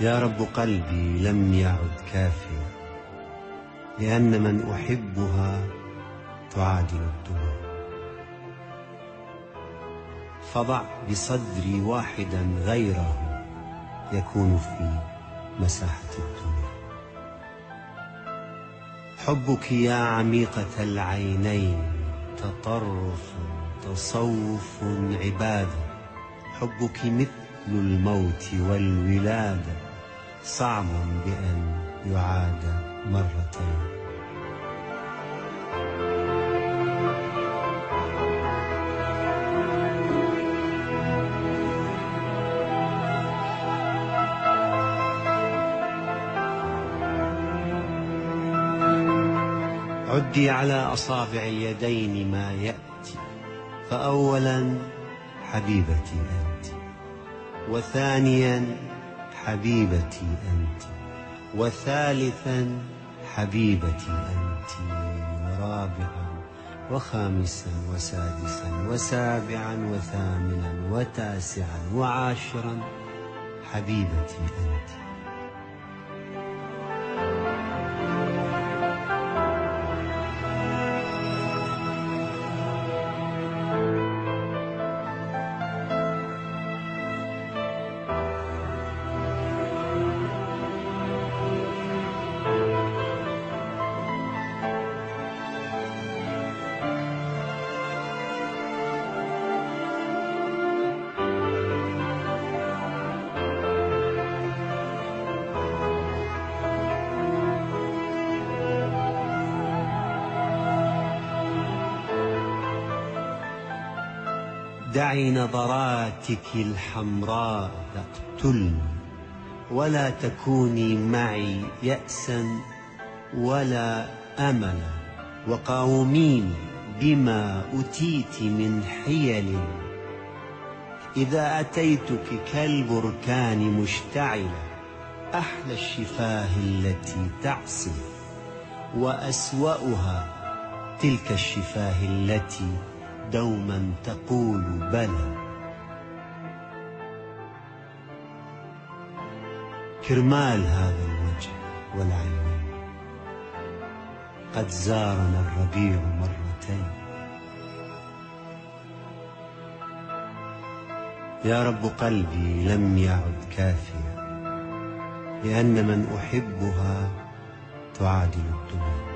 يا رب قلبي لم يعد كافيا، لأن من أحبها تعادل الدنيا. فضع بصدري واحدا غيره يكون في مساحة الدنيا. حبك يا عميقة العينين تطرف تصوف عبادة. حبك مثل الموت والولادة، صعب بأن يعاد مرتين. عدي على أصابع اليدين ما يأتي، فأولا حبيبتي أنت، وثانيا حبيبتي أنت، وثالثا حبيبتي أنت، ورابعا وخامسا وسادسا وسابعا وثامنا وتاسعا وعاشرا حبيبتي أنت. دعي نظراتك الحمراء تقتلني، ولا تكوني معي يأسا ولا أملا، وقاوميني بما أتيت من حيل. إذا أتيتك كالبركان مشتعلة، أحلى الشفاه التي تعصف، وأسوأها تلك الشفاه التي دوما تقول بلى. كرمال هذا الوجه والعينين قد زارنا الربيع مرتين. يا رب قلبي لم يعد كافيا، لأن من أحبها تعادل الدنيا.